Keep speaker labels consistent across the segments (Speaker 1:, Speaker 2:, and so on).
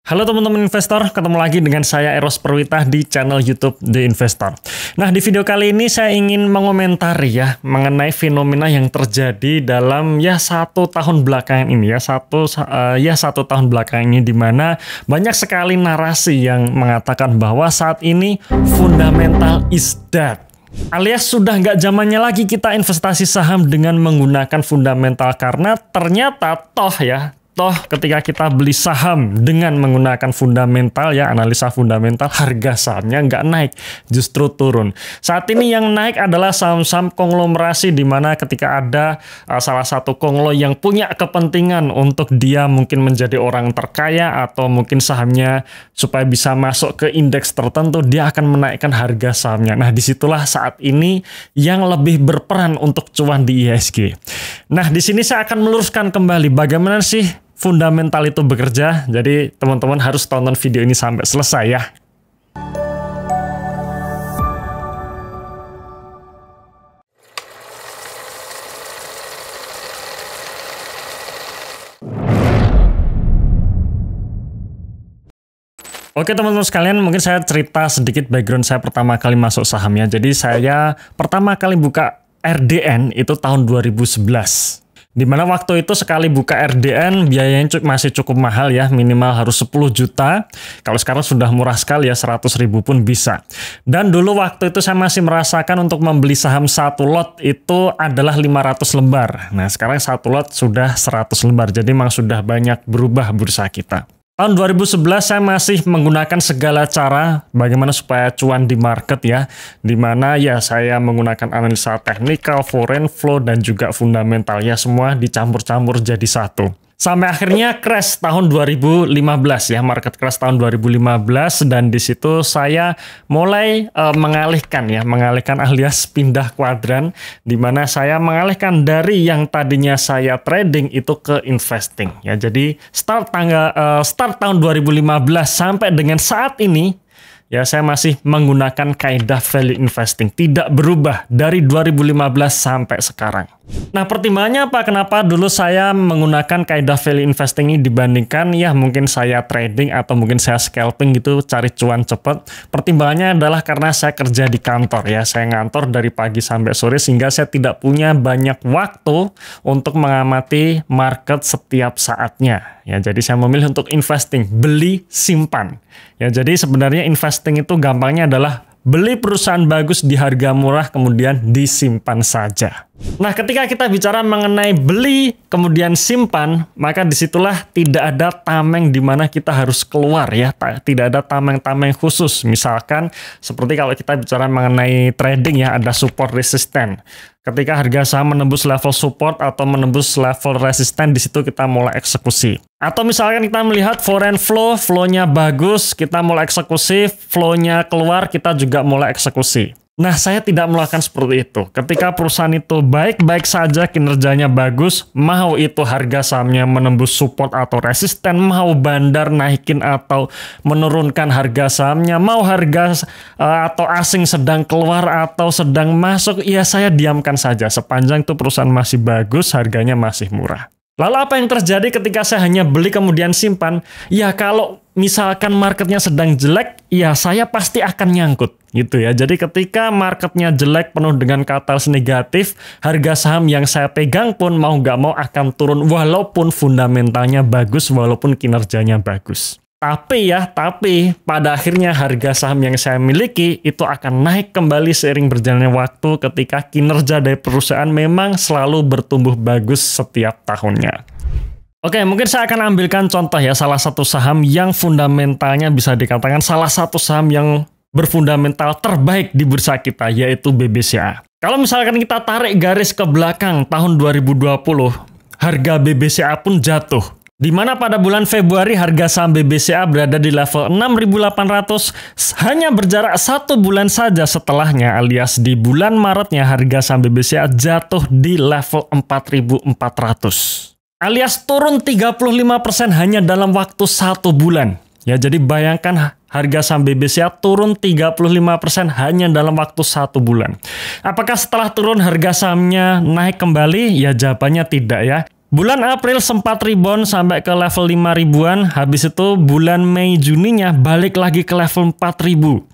Speaker 1: Halo teman-teman investor, ketemu lagi dengan saya Eros Perwita di channel YouTube The Investor. Nah, di video kali ini saya ingin mengomentari ya mengenai fenomena yang terjadi dalam satu tahun belakangan ini satu tahun belakangan ini, di mana banyak sekali narasi yang mengatakan bahwa saat ini fundamental is dead. Alias sudah nggak zamannya lagi kita investasi saham dengan menggunakan fundamental, karena ternyata toh ketika kita beli saham dengan menggunakan fundamental analisa fundamental, harga sahamnya nggak naik, justru turun. Saat ini yang naik adalah saham-saham konglomerasi, di mana ketika ada salah satu konglo yang punya kepentingan untuk dia mungkin menjadi orang terkaya atau mungkin sahamnya supaya bisa masuk ke indeks tertentu, dia akan menaikkan harga sahamnya. Nah, disitulah saat ini yang lebih berperan untuk cuan di IHSG. Nah, di sini saya akan meluruskan kembali bagaimana sih fundamental itu bekerja. Jadi teman-teman harus tonton video ini sampai selesai ya. Oke teman-teman sekalian, mungkin saya cerita sedikit background saya pertama kali masuk saham ya. Jadi saya pertama kali buka RDN itu tahun 2011. Dimana waktu itu sekali buka RDN biayanya masih cukup mahal ya, minimal harus 10 juta. Kalau sekarang sudah murah sekali ya, 100 ribu pun bisa. Dan dulu waktu itu saya masih merasakan untuk membeli saham satu lot itu adalah 500 lembar. Nah, sekarang satu lot sudah 100 lembar, jadi memang sudah banyak berubah bursa kita. Tahun 2011 saya masih menggunakan segala cara bagaimana supaya cuan di market ya, dimana saya menggunakan analisa teknikal, foreign flow, dan juga fundamental ya, semua dicampur-campur jadi satu. Sampai akhirnya crash tahun 2015 ya, market crash tahun 2015, dan di situ saya mulai mengalihkan alias pindah kuadran, di mana saya mengalihkan dari yang tadinya saya trading itu ke investing ya. Jadi start tahun 2015 sampai dengan saat ini ya, saya masih menggunakan kaidah value investing, tidak berubah dari 2015 sampai sekarang. Nah, pertimbangannya apa? Kenapa dulu saya menggunakan kaidah value investing ini dibandingkan mungkin saya trading atau mungkin saya scalping gitu, cari cuan cepat. Pertimbangannya adalah karena saya kerja di kantor ya, saya ngantor dari pagi sampai sore, sehingga saya tidak punya banyak waktu untuk mengamati market setiap saatnya. Ya, jadi saya memilih untuk investing, beli, simpan. Ya, jadi sebenarnya investing itu gampangnya adalah beli perusahaan bagus di harga murah, kemudian disimpan saja. Nah, ketika kita bicara mengenai beli, kemudian simpan, maka disitulah tidak ada tameng di mana kita harus keluar ya. Tidak ada tameng-tameng khusus. Misalkan, seperti kalau kita bicara mengenai trading ya, ada support resisten. Ketika harga saham menembus level support atau menembus level resisten, di situ kita mulai eksekusi. Atau misalkan kita melihat foreign flow, flow-nya bagus, kita mulai eksekusi, flow-nya keluar, kita juga mulai eksekusi. Nah, saya tidak melakukan seperti itu. Ketika perusahaan itu baik-baik saja, kinerjanya bagus, mau itu harga sahamnya menembus support atau resisten, mau bandar naikin atau menurunkan harga sahamnya, mau harga atau asing sedang keluar atau sedang masuk, ya saya diamkan saja sepanjang itu perusahaan masih bagus, harganya masih murah. Lalu apa yang terjadi ketika saya hanya beli kemudian simpan? Ya, kalau misalkan marketnya sedang jelek, ya saya pasti akan nyangkut gitu ya. Jadi ketika marketnya jelek penuh dengan katalis negatif, harga saham yang saya pegang pun mau nggak mau akan turun walaupun fundamentalnya bagus, walaupun kinerjanya bagus. Tapi pada akhirnya harga saham yang saya miliki itu akan naik kembali seiring berjalannya waktu ketika kinerja dari perusahaan memang selalu bertumbuh bagus setiap tahunnya. Oke, mungkin saya akan ambilkan contoh ya, salah satu saham yang fundamentalnya bisa dikatakan salah satu saham yang berfundamental terbaik di bursa kita, yaitu BBCA. Kalau misalkan kita tarik garis ke belakang tahun 2020, harga BBCA pun jatuh. Di mana pada bulan Februari harga saham BBCA berada di level 6.800, hanya berjarak 1 bulan saja setelahnya, alias di bulan Maretnya harga saham BBCA jatuh di level 4.400. Alias turun 35% hanya dalam waktu 1 bulan. Ya, jadi bayangkan harga saham BBCA turun 35% hanya dalam waktu 1 bulan. Apakah setelah turun harga sahamnya naik kembali? Ya, jawabannya tidak ya. Bulan April sempat rebound sampai ke level 5 ribuan, habis itu bulan Mei Juninya balik lagi ke level 4 ribu.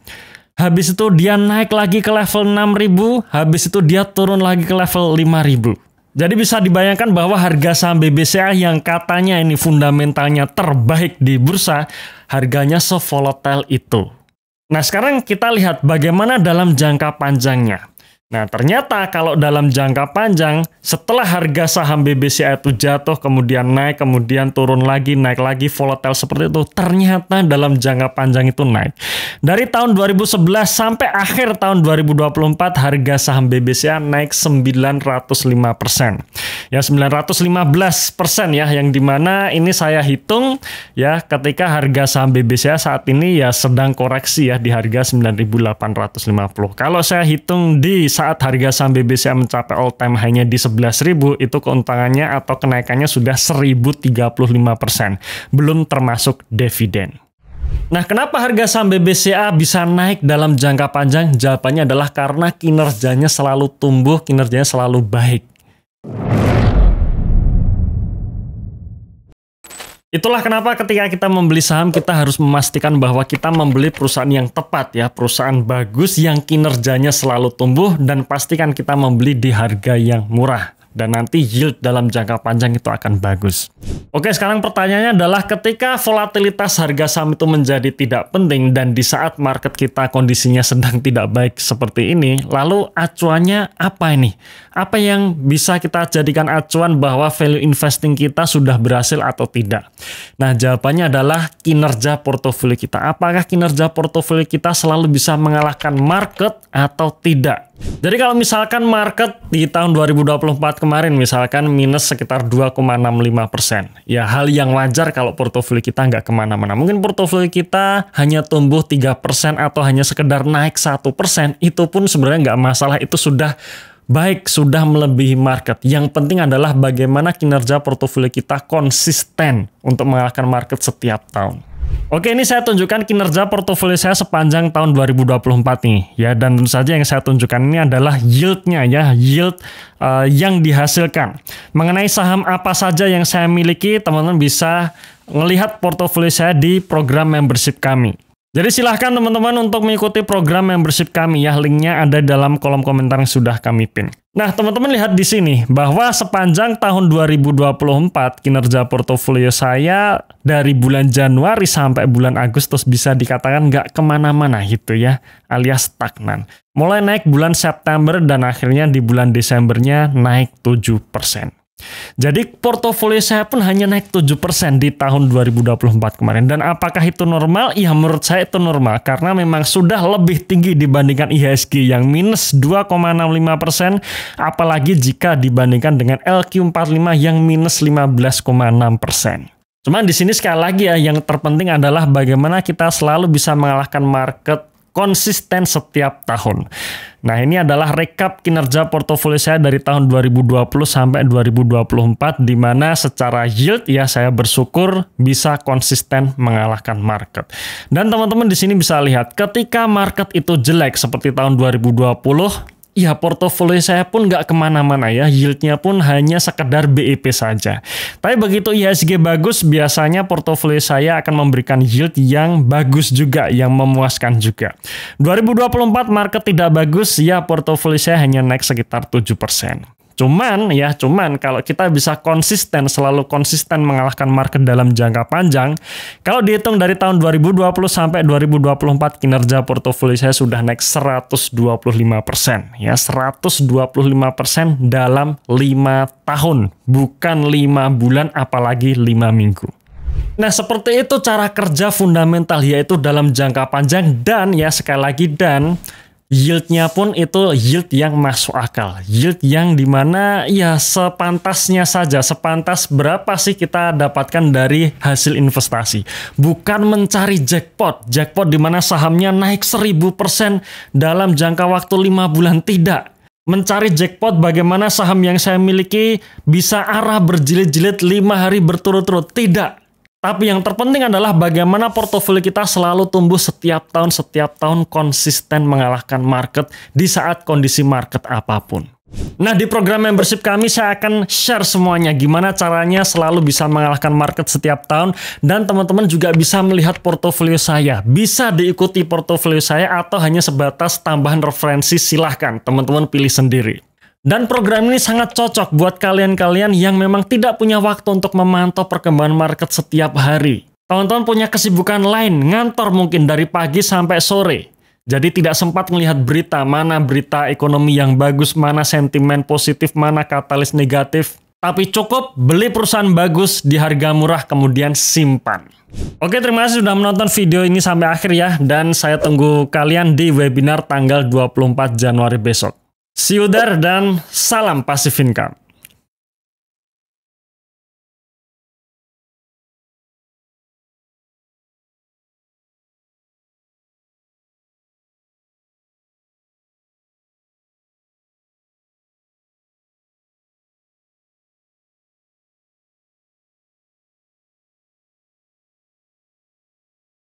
Speaker 1: Habis itu dia naik lagi ke level 6 ribu, habis itu dia turun lagi ke level 5 ribu. Jadi bisa dibayangkan bahwa harga saham BBCA yang katanya ini fundamentalnya terbaik di bursa, harganya se-volatile itu. Nah sekarang kita lihat bagaimana dalam jangka panjangnya. Nah, ternyata kalau dalam jangka panjang, setelah harga saham BBCA itu jatuh, kemudian naik, kemudian turun lagi, naik lagi, volatile seperti itu, ternyata dalam jangka panjang itu naik. Dari tahun 2011 sampai akhir tahun 2024, harga saham BBCA naik 905%. Ya, 915% ya, yang dimana ini saya hitung ya ketika harga saham BBCA saat ini ya sedang koreksi ya di harga 9.850. Kalau saya hitung di saat harga saham BBCA mencapai all time high-nya di 11.000, itu keuntungannya atau kenaikannya sudah 1035%, belum termasuk dividen. Nah, kenapa harga saham BBCA bisa naik dalam jangka panjang? Jawabannya adalah karena kinerjanya selalu tumbuh, kinerjanya selalu baik. Itulah kenapa ketika kita membeli saham, kita harus memastikan bahwa kita membeli perusahaan yang tepat ya, perusahaan bagus yang kinerjanya selalu tumbuh, dan pastikan kita membeli di harga yang murah. Dan nanti yield dalam jangka panjang itu akan bagus. Oke, sekarang pertanyaannya adalah ketika volatilitas harga saham itu menjadi tidak penting dan di saat market kita kondisinya sedang tidak baik seperti ini, lalu acuannya apa ini? Apa yang bisa kita jadikan acuan bahwa value investing kita sudah berhasil atau tidak? Nah, jawabannya adalah kinerja portofolio kita. Apakah kinerja portofolio kita selalu bisa mengalahkan market atau tidak? Jadi kalau misalkan market di tahun 2024 kemarin misalkan minus sekitar 2,65%. Ya hal yang wajar kalau portofolio kita nggak kemana-mana. Mungkin portofolio kita hanya tumbuh 3% atau hanya sekedar naik 1%. Itu pun sebenarnya nggak masalah. Itu sudah baik, sudah melebihi market. Yang penting adalah bagaimana kinerja portofolio kita konsisten untuk mengalahkan market setiap tahun. Oke, ini saya tunjukkan kinerja portofolio saya sepanjang tahun 2024 nih ya, dan tentu saja yang saya tunjukkan ini adalah yieldnya ya, yield yang dihasilkan. Mengenai saham apa saja yang saya miliki, teman-teman bisa melihat portofolio saya di program membership kami. Jadi silahkan teman-teman untuk mengikuti program membership kami ya, linknya ada dalam kolom komentar yang sudah kami pin. Nah, teman-teman lihat di sini bahwa sepanjang tahun 2024 kinerja portofolio saya dari bulan Januari sampai bulan Agustus bisa dikatakan nggak kemana-mana gitu ya, alias stagnan. Mulai naik bulan September dan akhirnya di bulan Desembernya naik 7%. Jadi portofolio saya pun hanya naik 7% di tahun 2024 kemarin. Dan apakah itu normal? Ya menurut saya itu normal. Karena memang sudah lebih tinggi dibandingkan IHSG yang minus 2,65%. Apalagi jika dibandingkan dengan LQ45 yang minus 15,6%. Cuman di sini sekali lagi ya, yang terpenting adalah bagaimana kita selalu bisa mengalahkan market konsisten setiap tahun. Nah, ini adalah rekap kinerja portofolio saya dari tahun 2020 sampai 2024, di mana secara yield ya saya bersyukur bisa konsisten mengalahkan market. Dan teman-teman di sini bisa lihat ketika market itu jelek seperti tahun 2020, ya portofolio saya pun nggak kemana-mana ya, yieldnya pun hanya sekedar BEP saja. Tapi begitu IHSG bagus, biasanya portofolio saya akan memberikan yield yang bagus juga, yang memuaskan juga. 2024 market tidak bagus, ya portofolio saya hanya naik sekitar 7%. Cuman kalau kita bisa konsisten, selalu konsisten mengalahkan market dalam jangka panjang, kalau dihitung dari tahun 2020 sampai 2024 kinerja portofolio saya sudah naik 125%. Ya, 125% dalam 5 tahun, bukan 5 bulan apalagi 5 minggu. Nah, seperti itu cara kerja fundamental, yaitu dalam jangka panjang, dan ya sekali lagi yieldnya pun itu yield yang masuk akal. Yield yang dimana ya sepantasnya saja. Sepantas berapa sih kita dapatkan dari hasil investasi. Bukan mencari jackpot. Jackpot dimana sahamnya naik 1000% dalam jangka waktu 5 bulan. Tidak. Mencari jackpot bagaimana saham yang saya miliki bisa arah berjilid-jilid 5 hari berturut-turut. Tidak. Tapi yang terpenting adalah bagaimana portofolio kita selalu tumbuh setiap tahun konsisten mengalahkan market di saat kondisi market apapun. Nah, di program membership kami saya akan share semuanya gimana caranya selalu bisa mengalahkan market setiap tahun, dan teman-teman juga bisa melihat portofolio saya. Bisa diikuti portofolio saya atau hanya sebatas tambahan referensi, silahkan teman-teman pilih sendiri. Dan program ini sangat cocok buat kalian-kalian yang memang tidak punya waktu untuk memantau perkembangan market setiap hari. Teman-teman punya kesibukan lain, ngantor mungkin dari pagi sampai sore. Jadi tidak sempat melihat berita, mana berita ekonomi yang bagus, mana sentimen positif, mana katalis negatif. Tapi cukup beli perusahaan bagus di harga murah kemudian simpan. Oke, terima kasih sudah menonton video ini sampai akhir ya. Dan saya tunggu kalian di webinar tanggal 24 Januari besok. See you there dan salam Passive Income.